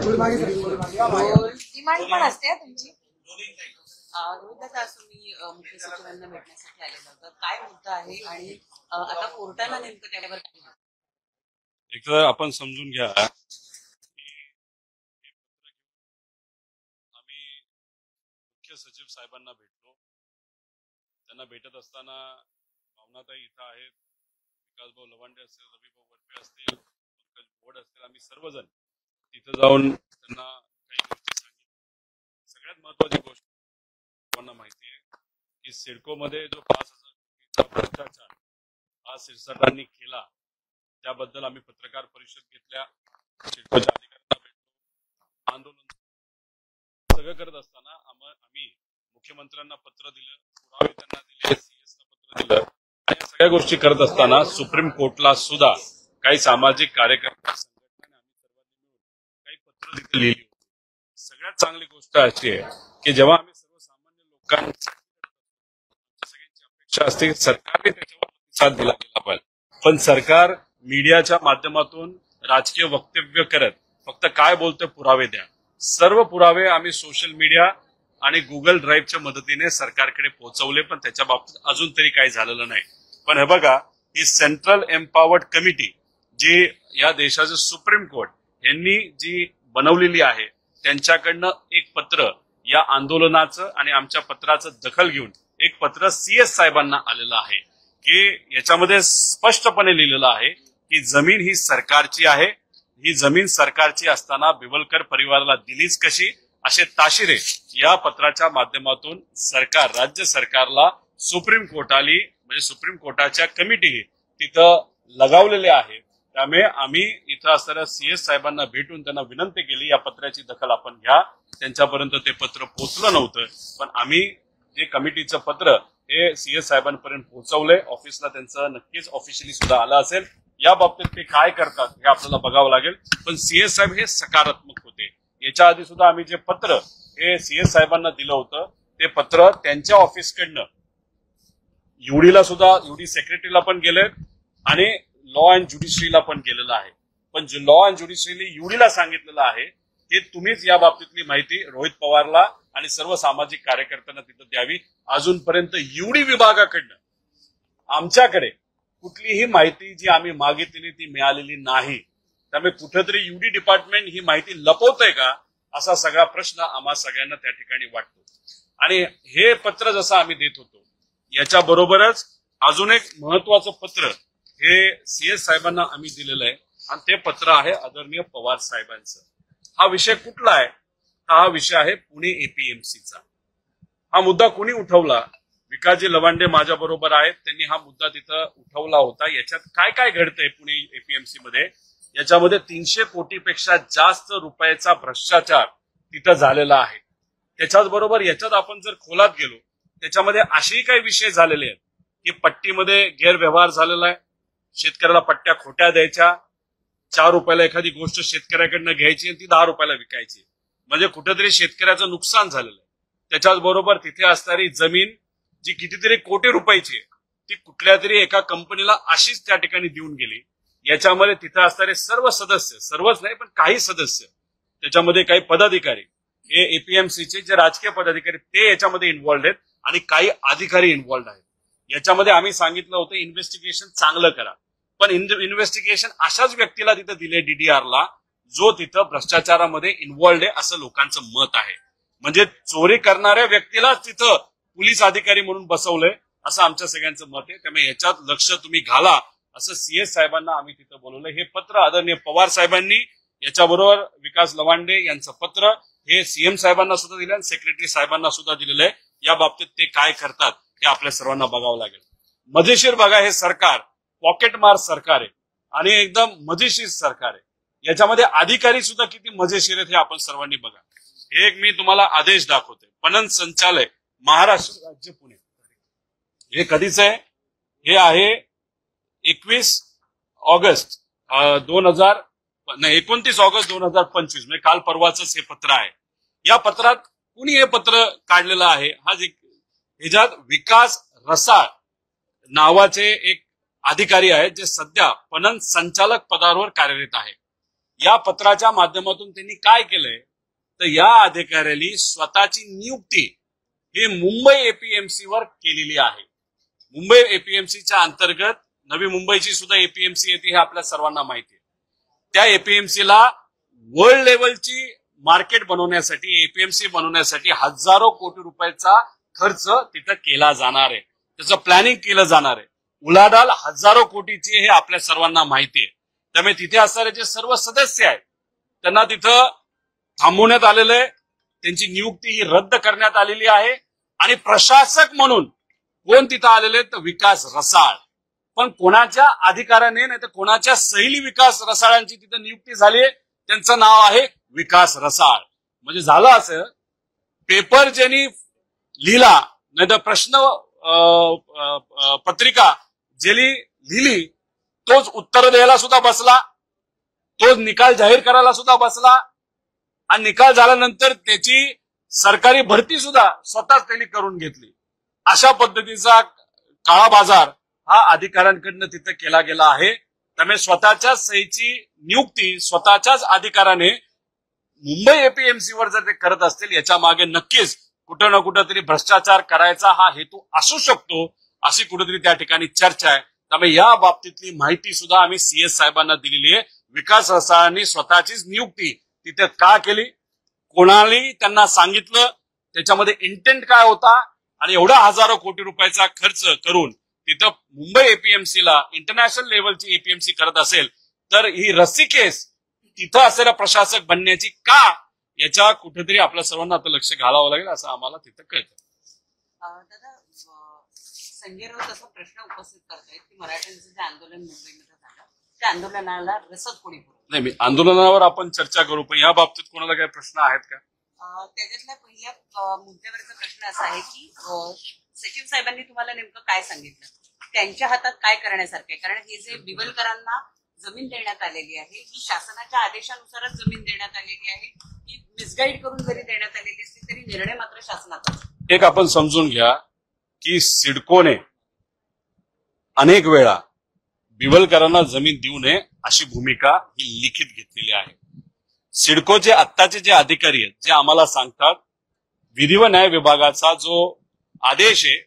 Demand पण असते तुमची? रोहितदादा, आज तुम्ही मुख्य सचिवांना भेटण्यासाठी आलेला होता, काय मुद्दा आहे आणि आता कोर्टाला नेमकं त्यावर काय? एक तर आपण समजून घ्या की आम्ही मुख्य सचिव साहेबांना भेटलो. त्यांना भेटत असताना भावनाताई इथं आहेत, विकासभाऊ लवांडे असतील, रविभाऊ वरपे असतील, पंकज बोड असतील, आम्ही सर्वजण तिथं जाऊन त्यांना काही गोष्टी सांगितल्या. सगळ्यात महत्वाची गोष्ट सर्वांना माहिती आहे की सिडकोमध्ये जो 5,000 कोटीचा भ्रष्टाचार हा सिरसाटांनी केला, त्याबद्दल आम्ही पत्रकार परिषद घेतल्या, सिडकोच्या अधिकाऱ्यांना भेटलो, आंदोलन सगळं करत असताना आम्ही मुख्यमंत्र्यांना पत्र दिलं, पुरावे त्यांना दिले, सीएसला पत्र दिलं. आणि सगळ्या गोष्टी करत असताना सुप्रीम कोर्टला सुद्धा काही सामाजिक कार्यकर्ता संघटनांनी आम्ही सर्वांनी मिळून काही पत्र तिथे लिहिली होती. सगळ्यात चांगली गोष्ट अशी आहे की जेव्हा आम्ही सर्वसामान्य लोकांची सगळ्यांची अपेक्षा असते सरकारने त्याच्यावर प्रतिसाद दिला गेला पाहिजे, पण सरकार मीडियाच्या माध्यमातून राजकीय वक्तव्य करत फक्त काय बोलतोय पुरावे द्या. सर्व पुरावे आम्ही सोशल मीडिया आणि गुगल ड्राईव्हच्या मदतीने सरकारकडे पोहोचवले, पण त्याच्या बाबतीत अजून तरी काही झालेलं नाही. पण हे बघा, ही सेंट्रल एम्पॉवर्ड कमिटी जी या देशाचे सुप्रीम कोर्ट यांनी जी बनवलेली आहे, त्यांच्याकडनं एक पत्र या आंदोलनाचं आणि आमच्या पत्राचं दखल घेऊन एक पत्र सीएस साहेबांना आलेलं आहे की याच्यामध्ये स्पष्टपणे लिहिलेलं आहे की जमीन ही सरकारची आहे, ही जमीन सरकारची असताना बिवलकर परिवाराला दिलीच कशी, असे ताशिरे या पत्राच्या माध्यमातून सरकार, राज्य सरकारला सुप्रीम कोर्टाली म्हणजे सुप्रीम कोर्टाच्या कमिटी तिथं लगावलेले आहे. त्यामुळे आम्ही इथं असणाऱ्या सीएस साहेबांना भेटून त्यांना विनंती केली, या पत्राची दखल आपण घ्या. त्यांच्यापर्यंत ते पत्र पोहोचलं नव्हतं, पण आम्ही जे कमिटीचं पत्र हे सीएस साहेबांपर्यंत पोहोचवलंय. ऑफिसला त्यांचं नक्कीच ऑफिशियली सुद्धा आलं असेल. या बाबतीत ते काय करतात हे आपल्याला बघावं लागेल, पण सीएस साहेब हे सकारात्मक होते. याच्या आधी सुद्धा आम्ही जे पत्र हे सीएस साहेबांना दिलं होतं, ते पत्र त्यांच्या ऑफिसकडनं युडीला सुद्धा, युडी सेक्रेटरीला पण गेले आणि लॉ अँड ज्युडिशरीला पण गेलेलं आहे. पण जे लॉ अँड ज्युडिशरीने युडीला सांगितलेलं आहे की तुम्हीच या बाबतीतली माहिती रोहित पवारला आणि सर्व सामाजिक कार्यकर्त्यांना तिथं द्यावी. अजूनपर्यंत युडी विभागाकडनं आमच्याकडे कुठलीही माहिती जी आम्ही मागितलेली ती मिळालेली नाही. त्यामुळे कुठेतरी युडी डिपार्टमेंट ही माहिती लपवतंय का, असा सगळा प्रश्न आम्हा सगळ्यांना त्या ठिकाणी वाटतो. आणि हे पत्र जसं आम्ही देत होतो, याच्या बरोबरच अजून एक महत्वाचं पत्र हे सीएस साहेबांना आम्ही दिलेलं आहे आणि ते पत्र आहे आदरणीय पवार साहेबांचं. हा विषय कुठला आहे? हा विषय आहे पुणे एपीएमसीचा. हा मुद्दा कोणी उठवला? विकासजी लवांडे माझ्या बरोबर आहेत, त्यांनी हा मुद्दा तिथं उठवला होता. याच्यात काय काय घडतंय पुणे एपीएमसी मध्ये? याच्यामध्ये 300 कोटीपेक्षा जास्त रुपयाचा भ्रष्टाचार तिथं झालेला आहे. त्याच्याच बरोबर याच्यात आपण जर खोलात गेलो, त्याच्यामध्ये असेही काही विषय झालेले आहेत की पट्टीमध्ये गैरव्यवहार झालेला आहे. शेतकऱ्याला पट्ट्या खोट्या द्यायच्या, 4 रुपयाला एखादी गोष्ट शेतकऱ्याकडनं घ्यायची आणि ती 10 रुपयाला विकायची, म्हणजे कुठेतरी शेतकऱ्याचं नुकसान झालेलं आहे. त्याच्याच बरोबर तिथे असणारी जमीन जी कितीतरी कोटी रुपयाची ती कुठल्या तरी एका कंपनीला अशीच त्या ठिकाणी देऊन गेली. याच्यामध्ये तिथे असणारे सर्व सदस्य, सर्वच नाही पण काही सदस्य, त्याच्यामध्ये काही पदाधिकारी, हे एपीएमसीचे जे राजकीय पदाधिकारी ते याच्यामध्ये इन्व्हॉल्ड आहेत आणि काही अधिकारी इन्व्हॉल्ड आहेत. याच्यामध्ये आम्ही सांगितलं होतं इन्व्हेस्टिगेशन चांगलं करा, पण इन्व्हेस्टिगेशन अशाच व्यक्तीला तिथं दिले डीडीआरला जो तिथं भ्रष्टाचारामध्ये इन्व्हॉल्ड आहे असं लोकांचं मत आहे. म्हणजे चोरी करणाऱ्या व्यक्तीलाच तिथं पोलीस अधिकारी म्हणून बसवलंय असं आमच्या सगळ्यांचं मत आहे. त्यामुळे याच्यात लक्ष तुम्ही घाला असं सीएस साहेबांना आम्ही तिथं बोलवलं. हे पत्र आदरणीय पवार साहेबांनी, याच्याबरोबर विकास लवांडे यांचं पत्र हे सीएम साहेबांना सुद्धा दिलं आणि सेक्रेटरी साहेबांना सुद्धा दिलेलं आहे. या बाबतीत ते काय करतात हे आपल्या सर्वांना बघावं लागेल. मजेशीर बघा, हे सरकार पॉकेटमार सरकार आहे आणि एकदम मजेशीर सरकार आहे. याच्यामध्ये अधिकारी सुद्धा किती मजेशीर आहेत हे आपण सर्वांनी बघा. हे एक मी तुम्हाला आदेश दाखवतोय. पणन संचालय महाराष्ट्र राज्य पुणे, हे कधीच आहे? हे आहे 21 ऑगस्ट 29 ऑगस्ट 2025, म्हणजे काल परवाच हे पत्र आहे. या पत्रात कुणी हे पत्र काढलेलं आहे? ह्याच्यात विकास रसाळ नावाचे एक अधिकारी आहेत जे सध्या पणन संचालक पदावर कार्यरत आहे. या पत्राच्या माध्यमातून त्यांनी काय केलंय तर या अधिकाऱ्यांनी स्वतःची नियुक्ती ही मुंबई एपीएमसी वर केलेली आहे. मुंबई एपीएमसीच्या अंतर्गत नवी मुंबईची सुद्धा एपीएमसी येते हे आपल्या सर्वांना माहिती आहे. त्या एपीएमसीला वर्ल्ड लेवलची मार्केट बनवण्यासाठी एपीएमसी बनवण्यासाठी हजारो कोटी रुपयाचा खर्च तिथं केला जाणार आहे. त्याचं प्लॅनिंग केलं जाणार आहे. उलाढाल हजारो कोटीची हे आपल्या सर्वांना माहिती आहे. त्यामुळे तिथे असणारे जे सर्व सदस्य आहेत त्यांना तिथं थांबवण्यात आलेलं आहे. त्यांची नियुक्ती ही रद्द करण्यात आलेली आहे आणि प्रशासक म्हणून कोण तिथं आलेले तर विकास रसाळ. पण कोणाच्या अधिकाराने नाही तर कोणाच्या सैली विकास रसाळांची तिथं नियुक्ती झाली. त्यांचं नाव आहे विकास रसाळ. म्हणजे झालं असं पेपर ज्यांनी लिहिला नाही तर प्रश्न पत्रिका ज्यांनी लिहिली तोच उत्तर द्यायला सुद्धा बसला, तोच निकाल जाहीर करायला सुद्धा बसला आणि निकाल झाल्यानंतर त्याची सरकारी भरती सुद्धा स्वतःच त्यांनी करून घेतली. अशा पद्धतीचा काळा बाजार हा अधिकाऱ्यांकडनं तिथे केला गेला आहे. त्यामुळे स्वतःच्या सहीची नियुक्ती स्वतःच्याच अधिकाराने मुंबई एपीएमसी वर जर ते करत असतील याच्या मागे नक्कीच कुठं ना कुठं तरी भ्रष्टाचार करायचा हा हेतू असू शकतो अशी कुठेतरी त्या ठिकाणी चर्चा आहे. त्यामुळे या बाबतीतली माहिती सुद्धा आम्ही सीएस साहेबांना दिलेली आहे. विकास रसाळांनी स्वतःचीच नियुक्ती तिथे का केली, कोणालाही त्यांना सांगितलं, त्याच्यामध्ये इंटेंट काय होता आणि एवढा हजारो कोटी रुपयाचा खर्च करून तिथं मुंबई एपीएमसीला इंटरनॅशनल लेवलची एपीएमसी करत असेल तर ही रस्सीखेच तिथं असलेला प्रशासक बनण्याची का याच्या कुठेतरी आपल्या सर्वांना आता लक्ष घालावं लागेल असं आम्हाला तिथं कळतं. दादा संजय राऊत असा प्रश्न उपस्थित करतायत की मराठ्यांचं जे आंदोलन मुंबईमध्ये झालं त्या आंदोलनाला रसद कोणी पुरवलं? नाही, मी आंदोलनावर आपण चर्चा करू पण या बाबतीत कोणाला काही प्रश्न आहेत का? त्याच्यातल्या पहिल्या मुद्द्यावरचा प्रश्न असा आहे की सचिव साहेबांनी तुम्हाला नेमकं काय सांगितलं, त्यांच्या हातात काय करण्यासारखं आहे? कारण हे जे बिवलकरांना जमीन देण्यात आलेली आहे ही शासनाच्या आदेशानुसारच जमीन देण्यात आलेली आहे, ही मिसगाईड करून जरी देण्यात आलेली असली तरी निर्णय मात्र शासनाचा. एक आपण समजून घ्या की सिडकोने अनेक वेळा बिवलकरांना जमीन देऊ नये अशी भूमिका ही लिखित घेतलेली आहे. सिडकोचे आत्ताचे जे अधिकारी आहेत जे आम्हाला सांगतात विधी व न्याय विभागाचा जो आदेश आहे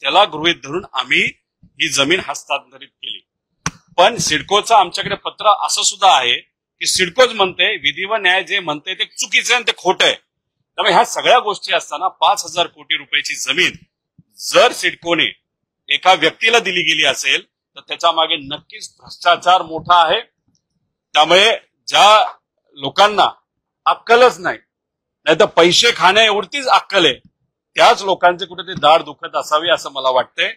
त्याला गृहीत धरून आम्ही ही जमीन हस्तांतरित केली. पण सिडकोचं आमच्याकडे पत्र असं सुद्धा आहे की सिडकोच म्हणते विधी व न्याय जे म्हणते ते चुकीचं आहे ते खोटं आहे. त्यामुळे ह्या सगळ्या गोष्टी असताना 5,000 कोटी रुपयाची जमीन जर सिडकोने एका व्यक्तीला दिली गेली असेल तर त्याच्या मागे नक्कीच भ्रष्टाचार मोठा आहे. त्यामुळे ज्या लोकांना अक्कलच नाही तर पैसे खाण्या एवढीच अक्कल आहे त्याच लोकांचे कुठेतरी दाढ दुखत असावी असं मला वाटतंय.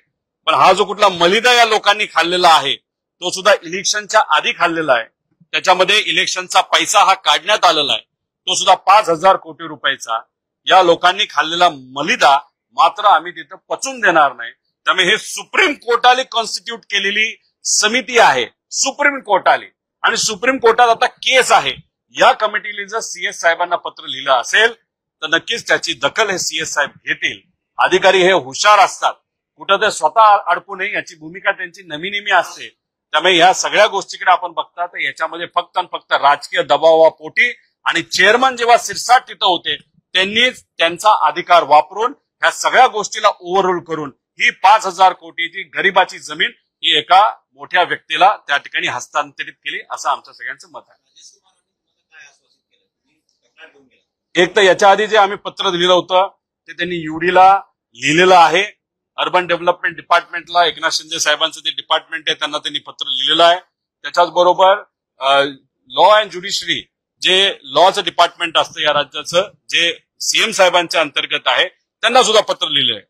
पण हा जो कुठला मलिदा या लोकांनी खाल्लेला आहे तो सुद्धा इलेक्शनच्या आधी खाल्लेला आहे. त्याच्यामध्ये इलेक्शनचा पैसा हा काढण्यात आलेला आहे तो सुद्धा 5,000 कोटी रुपयाचा. या लोकांनी खाल्लेला मलिदा मात्र आम्ही तिथं पचून देणार नाही. त्यामुळे हे सुप्रीम कोर्टाने कॉन्स्टिट्यूट केलेली समिती आहे, सुप्रीम कोर्ट आली आणि सुप्रीम कोर्टात आता केस आहे. या कमिटीने जर सीएस साहेबांना पत्र लिहिलं असेल तर नक्कीच त्याची दखल हे सीएस साहेब घेतील. अधिकारी हे हुशार असतात, कुठं ते स्वतः अडकू नये याची भूमिका त्यांची नेहमी असते. त्यामुळे या सगळ्या गोष्टीकडे आपण बघता तर याच्यामध्ये फक्त आणि फक्त राजकीय दबावापोटी आणि चेअरमन जेव्हा सिरसाट तिथं होते त्यांनीच त्यांचा अधिकार वापरून ह्या सगळ्या गोष्टीला ओव्हररूल करून ही 5,000 कोटीची गरिबाची जमीन ही एका मोठ्या व्यक्तीला त्या ठिकाणी हस्तांतरित केली असं आमचं सगळ्यांचं मत आहे. एक तर याच्या आधी जे आम्ही पत्र दिलेलं होतं ते त्यांनी युडीला लिहिलेलं आहे. अर्बन डेव्हलपमेंट डिपार्टमेंटला एकनाथ शिंदे साहेबांचं जे डिपार्टमेंट आहे त्यांना त्यांनी पत्र लिहिलेलं आहे. त्याच्याच बरोबर लॉ अँड ज्युडिशरी जे लॉचं डिपार्टमेंट असतं या राज्याचं जे सीएम साहेबांच्या अंतर्गत आहे त्यांना सुद्धा पत्र लिहिलेलं आहे.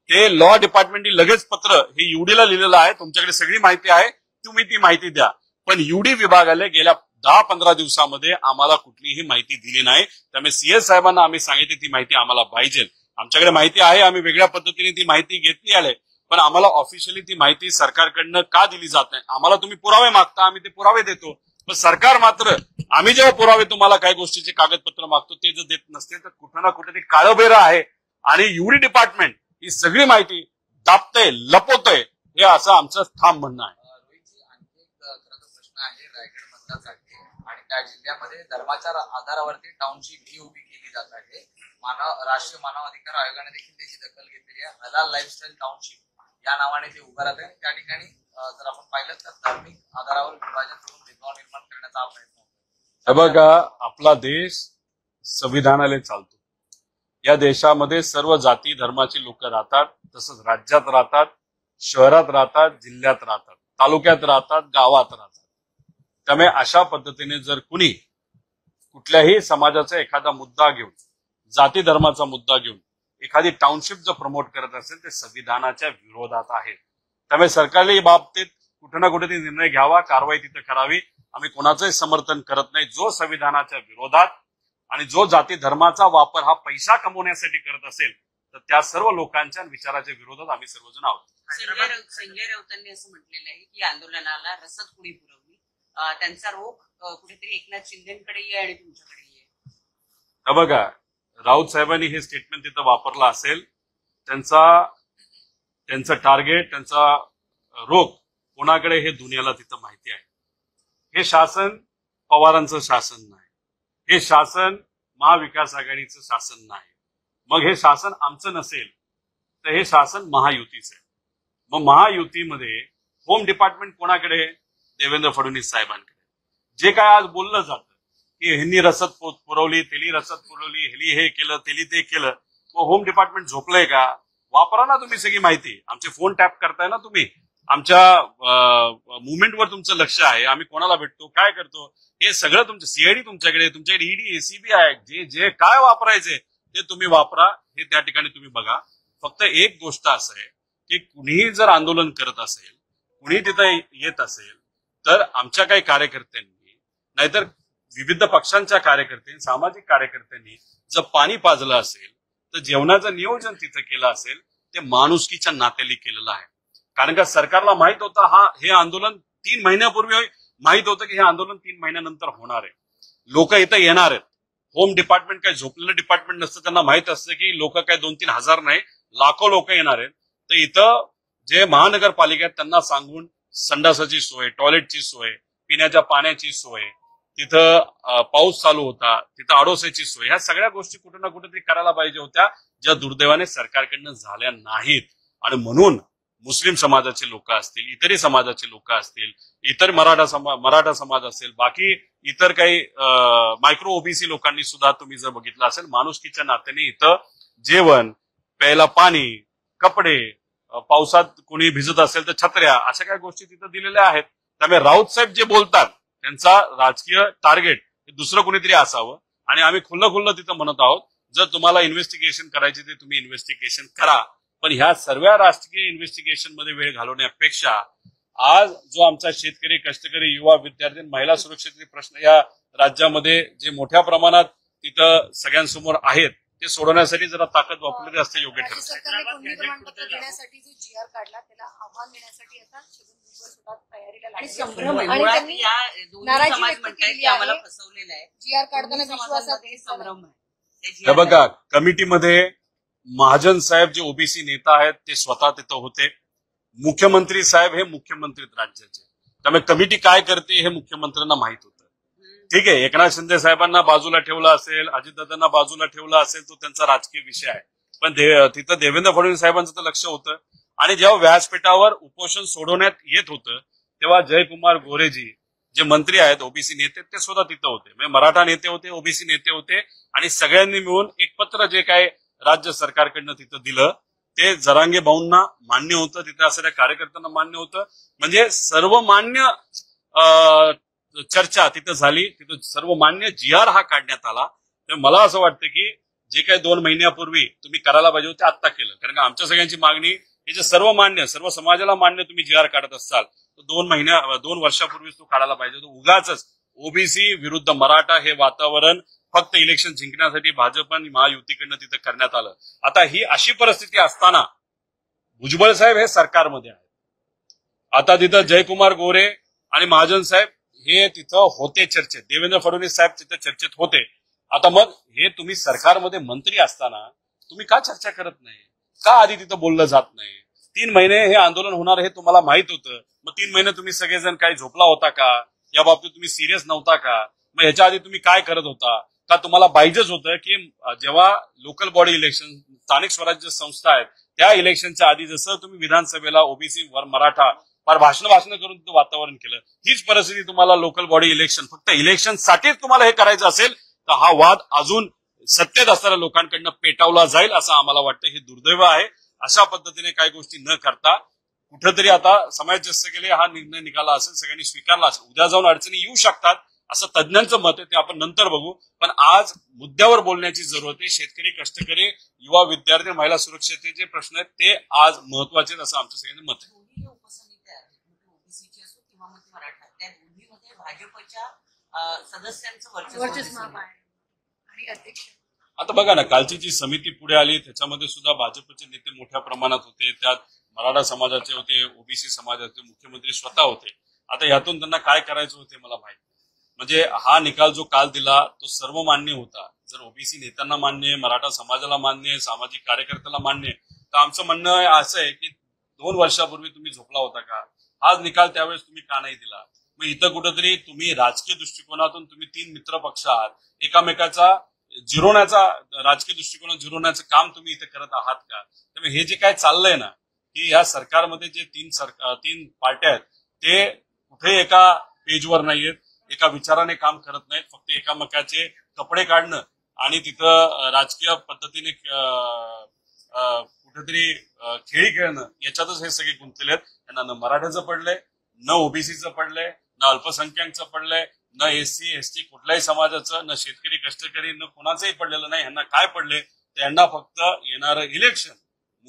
ते लॉ डिपार्टमेंटने लगेच पत्र हे युडीला लिहिलेलं आहे. तुमच्याकडे सगळी माहिती आहे, तुम्ही ती माहिती द्या. पण युडी विभागाला गेल्या 10-15 दिवसामध्ये आम्हाला कुठलीही माहिती दिली नाही. त्यामुळे सीएस साहेबांना आम्ही सांगितली ती माहिती आम्हाला पाहिजे. आमच्याकडे माहिती आहे, आम्ही वेगळ्या पद्धतीने ती माहिती घेतली आहे पण आम्हाला ऑफिशियली ती माहिती सरकारकडनं का दिली जात नाही? आम्हाला तुम्ही पुरावे मागता, आम्ही ते पुरावे देतो. पण सरकार मात्र आम्ही जेव्हा पुरावे तुम्हाला काही गोष्टीचे कागदपत्र मागतो ते जर देत नसते तर कुठं ना कुठे ते काळबेरा आहे आणि युडी डिपार्टमेंट ही सगळी माहिती दाबतंय लपवतंय हे असं आमचं ठाम म्हणणं आहे. रोहितजी, आणखी एक खरं तर प्रश्न आहे रायगड मतदारसाठी आणि त्या जिल्ह्यामध्ये धर्माच्या आधारावरती टाउनशिप ही उभी केली जात आहे. राष्ट्रीय मानव अधिकार आयोगाने देखील त्याची दखल घेतलेली आहे. हलाल लाईफस्टाईल टाउनशिप या नावाने ते उभं राहत आहे. त्या ठिकाणी जर आपण पाहिलं तर धार्मिक आधारावर विभाजन करून भेदभाव निर्माण करण्याचा हा प्रयत्न होतो. हे बघा, आपला देश संविधानाने चालतो. या देशामध्ये सर्व जाती धर्माची लोक राहतात. तसंच राज्यात राहतात, शहरात राहतात, जिल्ह्यात राहतात, तालुक्यात राहतात, गावात राहतात. त्यामुळे अशा पद्धतीने जर कुणी कुठल्याही समाजाचा एखादा मुद्दा घेऊन, जाती धर्माचा मुद्दा घेऊन एखादी टाउनशिप जर प्रमोट करत असेल ते संविधानाच्या विरोधात आहे. त्यामुळे सरकारने या बाबतीत कुठे ना कुठे निर्णय घ्यावा, कारवाई तिथे करावी. आम्ही कोणाचंही समर्थन करत नाही. जो संविधानाच्या विरोधात आणि जो जाती धर्माचा वापर हा पैसा कमवण्यासाठी करत असेल तर त्या सर्व लोकांच्या विचाराच्या विरोधात आम्ही सर्वजण आहोत. संजय राऊतांनी असं म्हटलेलं आहे की आंदोलनाला रसद कुणी पुरवली, त्यांचा रोख कुठेतरी एकनाथ शिंदेकडे आहे आणि तुमच्याकडे आहे. बघा, राऊत साहेबांनी हे स्टेटमेंट तिथं वापरलं असेल. त्यांचं टार्गेट, त्यांचा रोख कोणाकडे हे दुनियाला तिथं माहिती आहे. हे शासन पवारांचं शासन नाही, हे शासन महाविकास आघाडीचं शासन नाही. मग हे शासन आमचं नसेल तर हे शासन महायुतीचं आहे. मग महायुतीमध्ये होम डिपार्टमेंट कोणाकडे? देवेंद्र फडणवीस साहेबांकडे. जे काय आज बोललं जातं की ह्यांनी रसद पुरवली, तेली रसद पुरवली, ह्यांनी हे केलं, तेली ते केलं, मग होम डिपार्टमेंट झोपलंय का? वापरा ना तुम्ही सगळी माहिती. आमचे फोन टॅप करताय ना तुम्ही, आमच्या मुवमेंटवर तुमचं लक्ष आहे, आम्ही कोणाला भेटतो, काय करतो, हे सगळं तुमचं सीआयडी तुमच्याकडे ईडी, सीबीआय, जे काय वापरायचे ते तुम्ही वापरा. हे त्या ठिकाणी तुम्ही बघा. फक्त एक गोष्ट असं आहे की कुणीही जर आंदोलन करत असेल, कुणी तिथं येत असेल तर आमच्या काही कार्यकर्त्यांनी, नाहीतर विविध पक्षांच्या कार्यकर्त्यांनी, सामाजिक कार्यकर्त्यांनी जर पाणी पाजलं असेल तर जेवणाचं नियोजन तिथं केलं असेल ते माणुसकीच्या नात्याने केलेलं आहे. कारण का सरकारला माहित होतं हे आंदोलन 3 महिन्यापूर्वी माहित होतं की हे आंदोलन 3 महिन्यानंतर होणार आहे. लोक इथं येणार आहेत. होम डिपार्टमेंट काही झोपलेलं डिपार्टमेंट नसतं. त्यांना माहित असतं की लोक काय 2-3 हजार नाही, लाखो लोक येणार आहेत. तर इथं जे महानगरपालिका आहेत त्यांना सांगून संडासाची सोय, टॉयलेटची सोय, पिण्याच्या पाण्याची सोय, तिथं पाऊस चालू होता, तिथं आडोशाची सोय, ह्या सगळ्या गोष्टी कुठे ना कुठेतरी करायला पाहिजे होत्या, ज्या दुर्दैवाने सरकारकडनं झाल्या नाहीत. आणि म्हणून मुस्लिम समाजाचे लोक असतील, इतरही समाजाचे लोक असतील, इतर मराठा समाज असेल, बाकी इतर काही मायक्रो ओबीसी लोकांनी सुद्धा तुम्ही जर बघितलं असेल, माणुसकीच्या नात्याने इथं जेवण, प्यायला पाणी, कपडे, पावसात कोणी भिजत असेल तर छत्र्या, अशा काही गोष्टी तिथं दिलेल्या आहेत. त्यामुळे राऊत साहेब जे बोलतात त्यांचा राजकीय टार्गेट हे दुसरं कोणीतरी असावं. आणि आम्ही खुल्लं तिथं म्हणत आहोत, जर तुम्हाला इन्व्हेस्टिगेशन करायची ते तुम्ही इन्व्हेस्टिगेशन करा, पण ह्या सर्व राजकीय इन्व्हेस्टिगेशन मध्ये वेळ घालवण्यापेक्षा आज जो आमचा शेतकरी, कष्टकरी, युवा, विद्यार्थी, महिला सुरक्षेचे प्रश्न या राज्यामध्ये जे मोठ्या प्रमाणात तिथं सगळ्यांसमोर आहेत ते सोडवण्यासाठी जरा ताकद वापरली असते योग्य ठरतं. सरकारने कोणी प्रमाणपत्र देण्यासाठी जो GR काढला त्याला आव्हान देण्यासाठी आता छगन भुजबळ सुद्धा तयारीला आणि लागले. संभ्रम आहे. आणि मुळात त्यांनी या दोन्ही नाराजी समाज व्यक्त म्हणतायत केली की आम्हाला आहे. फसवलेलं आहे. GR काढताना दोन्ही विश्वासात समाजांमध्ये संभ्रम आहे. हे बघा, कमिटीमध्ये महाजन साहेब जे ओबीसी नेता आहेत ते स्वतः तिथं होते. मुख्यमंत्री साहेब हे मुख्यमंत्री राज्याचे, त्यामुळे कमिटी काय करते हे मुख्यमंत्र्यांना माहित होतं. ठीक आहे, एकनाथ शिंदे साहेबांना बाजूला ठेवलं असेल, अजितदादांना बाजूला ठेवलं असेल, तो त्यांचा राजकीय विषय आहे. पण तिथं देवेंद्र फडणवीस साहेबांचं तर लक्ष होतं. आणि जेव्हा व्यासपीठावर उपोषण सोडवण्यात येत होतं तेव्हा जयकुमार गोरेजी जे मंत्री आहेत, ओबीसी नेते, ते सुद्धा तिथं होते. म्हणजे मराठा नेते होते, ओबीसी नेते होते, आणि सगळ्यांनी मिळून एक पत्र जे काय राज्य सरकारकडनं तिथं दिलं ते जरांगे भाऊंना मान्य होतं, तिथे असणाऱ्या कार्यकर्त्यांना मान्य होतं. म्हणजे सर्वमान्य चर्चा तिथं झाली, तिथं सर्वमान्य GR हा काढण्यात आला. तर मला असं वाटतं की जे काही 2 महिन्यापूर्वी तुम्ही करायला पाहिजे होते आत्ता केलं. कारण का आमच्या सगळ्यांची मागणी हे जे सर्व समाजाला मान्य तुम्ही GR काढत असाल तर 2 वर्षापूर्वीच तो काढायला पाहिजे होता. उगाच ओबीसी विरुद्ध मराठा हे वातावरण फक्त इलेक्शन जिंकण्यासाठी भाजप आणि महायुतीकडनं तिथं करण्यात आलं. आता ही अशी परिस्थिती असताना भुजबळ साहेब हे सरकारमध्ये आहेत. आता तिथं जयकुमार गोरे आणि महाजन साहेब हे तिथं होते चर्चेत, देवेंद्र फडणवीस साहेब तिथं चर्चेत होते. आता मग हे तुम्ही सरकारमध्ये मंत्री असताना तुम्ही का चर्चा करत नाही? का आधी तिथं बोललं जात नाही? 3 महिने हे आंदोलन होणार हे तुम्हाला माहित होतं, मग 3 महिने तुम्ही सगळेजण काही झोपला होता का? या बाबतीत तुम्ही सिरियस नव्हता का? मग याच्या आधी तुम्ही काय करत होता? का तुम्हाला पाहिजेच होतं की जेव्हा लोकल बॉडी इलेक्शन, स्थानिक स्वराज्य संस्था आहेत, त्या इलेक्शनच्या आधी जसं तुम्ही विधानसभेला ओबीसी वर मराठा फार भाषण करून वातावरण केलं, हीच परिस्थिती तुम्हाला लोकल बॉडी इलेक्शन, फक्त इलेक्शन साठीच तुम्हाला हे करायचं असेल तर हा वाद अजून सत्तेत असणाऱ्या लोकांकडनं पेटावला जाईल असं आम्हाला वाटतं. हे दुर्दैव आहे. अशा पद्धतीने काही गोष्टी न करता कुठेतरी आता समाजजस्य केले हा निर्णय निघाला असेल, सगळ्यांनी स्वीकारला असेल. उद्या जाऊन अडचणी येऊ शकतात असं तज्ज्ञांचं मत आहे, ते आपण नंतर बघू. पण आज मुद्द्यावर बोलण्याची जरूरत आहे. शेतकरी, कष्टकरी, युवा, विद्यार्थी, महिला सुरक्षेचे प्रश्न आहेत, ते आज महत्वाचे असं आमचं सगळ्यांचं मत आहे. दोन्ही उपसमित्या आहेत, ओबीसीची असो किंवा मग मराठा, त्या दोन्हीमध्ये भाजपच्या सदस्यांचं वर्चस्व आहे आणि अध्यक्ष. आता बघा ना, कालची जी समिती पुढे आली त्याच्यामध्ये सुद्धा भाजपचे नेते मोठ्या प्रमाणात होते. त्यात मराठा समाजाचे होते, ओबीसी समाजाचे, मुख्यमंत्री स्वतः होते. आता यातून त्यांना काय करायचं होते मला माहिती. म्हणजे हा निकाल जो काल दिला तो सर्व मान्य होता. जर ओबीसी नेत्यांना मान्य, मराठा समाजाला मान्य, सामाजिक कार्यकर्त्याला मान्य, तर आमचं म्हणणं असं आहे की 2 वर्षापूर्वी तुम्ही झोपला होता का? हाच निकाल त्यावेळेस तुम्ही का नाही दिला? मग इथं कुठेतरी तुम्ही राजकीय दृष्टिकोनातून तुम्ही 3 मित्र पक्ष आहात, एकामेकाचा राजकीय दृष्टिकोनात जिरवण्याचं काम तुम्ही इथे करत आहात का? त्यामुळे हे जे काय चाललंय ना, की या सरकारमध्ये जे 3 पार्ट्या आहेत ते कुठे एका पेजवर नाहीयेत, एका विचाराने काम करत नाहीत, फक्त एकामेकाचे कपडे काढणं आणि तिथं राजकीय पद्धतीने कुठेतरी खेळी खेळणं याच्यातच हे सगळे गुंतलेले आहेत. त्यांना न मराठ्याचं पडलंय, न ओबीसीचं पडलंय, न अल्पसंख्याकचं पडलंय, न एससी एसटी कुठल्याही समाजाचं, न शेतकरी कष्टकरी, न कोणाचंही पडलेलं नाही. ह्यांना काय पडले? त्यांना फक्त येणारं इलेक्शन,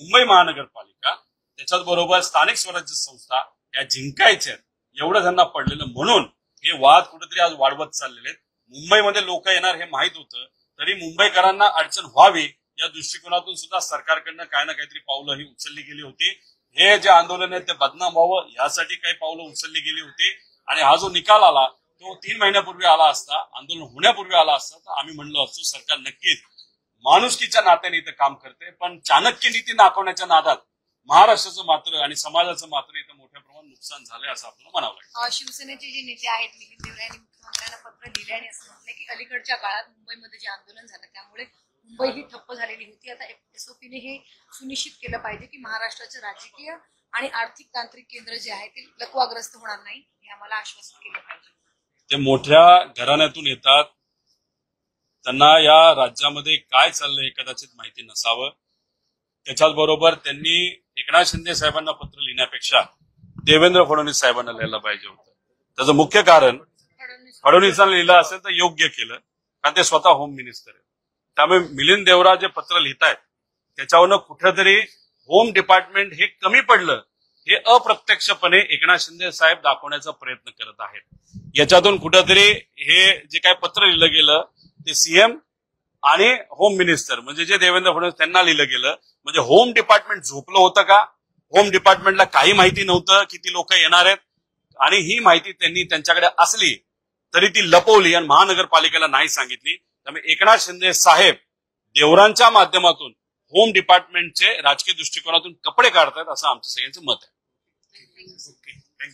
मुंबई महानगरपालिका, त्याच्याच बरोबर स्थानिक स्वराज्य संस्था या जिंकायच्या, एवढं त्यांना पडलेलं. म्हणून हे वाद कुठेतरी आज वाढवत चाललेले आहेत. मुंबईमध्ये लोक येणार हे माहित होतं, तरी मुंबईकरांना अडचण व्हावी या दृष्टिकोनातून सुद्धा सरकारकडनं काय ना काहीतरी पावलं ही उचलली गेली होती. हे जे आंदोलन आहे ते बदनाम व्हावं यासाठी काही पावलं उचलली गेली होती. आणि हा जो निकाल आला तो 3 महिन्यापूर्वी आला असता, आंदोलन होण्यापूर्वी आला असता, तर आम्ही म्हणलो असतो सरकार नक्कीच माणुसकीच्या नात्याने इथं काम करते, पण चाणक्य नीती दाखवण्याच्या नादात महाराष्ट्राचं मात्र आणि समाजाचं मात्र इथं मोठ्या प्रमाणात नुकसान झालंय असं आपल्याला म्हणावं लागतं. शिवसेनेचे जे नेते आहेत मिलिंद देवरा यांनी मुख्यमंत्र्यांना पत्र लिहिल्याने असं म्हटलंय की अलीकडच्या काळात मुंबईमध्ये जे आंदोलन झालं त्यामुळे मुंबई ही ठप्प झालेली होती. आता एसओपीने हे सुनिश्चित केलं पाहिजे की महाराष्ट्राचं राजकीय आणि आर्थिक तांत्रिक केंद्र जे आहे ते लकवाग्रस्त होणार नाही, हे आम्हाला आश्वासित केलं पाहिजे. ते मोठ्या घराण्यातून येतात, त्यांना या राज्यामध्ये काय चाललंय हे कदाचित माहिती नसावं. त्याच्याच बरोबर त्यांनी एकनाथ शिंदे साहेबांना पत्र लिहिण्यापेक्षा देवेंद्र फडणवीस साहेबांना लिहायला पाहिजे होतं. त्याचं मुख्य कारण फडणवीसांना लिहिलं असेल तर योग्य केलं, कारण ते स्वतः होम मिनिस्टर आहे. त्यामुळे मिलिंद देवरा जे पत्र लिहितायत त्याच्यावरनं कुठेतरी होम डिपार्टमेंट हे कमी पडलं हे अप्रत्यक्षपणे एकनाथ शिंदे साहेब दाखवण्याचा प्रयत्न करत आहेत. याच्यातून कुठेतरी हे जे काय पत्र लिहिलं गेलं ते सीएम आणि होम मिनिस्टर म्हणजे जे देवेंद्र फडणवीस त्यांना लिहिलं गेलं. म्हणजे होम डिपार्टमेंट झोपलं होतं का? होम डिपार्टमेंटला काही माहिती नव्हतं किती लोक येणार आहेत, आणि ही माहिती त्यांनी त्यांच्याकडे असली तरी ती लपवली आणि महानगरपालिकेला नाही सांगितली. त्यामुळे एकनाथ शिंदे साहेब देवरांच्या माध्यमातून होम डिपार्टमेंटचे राजकीय दृष्टिकोनातून कपडे काढतात असं आमचं सगळ्यांचं मत आहे. ओके.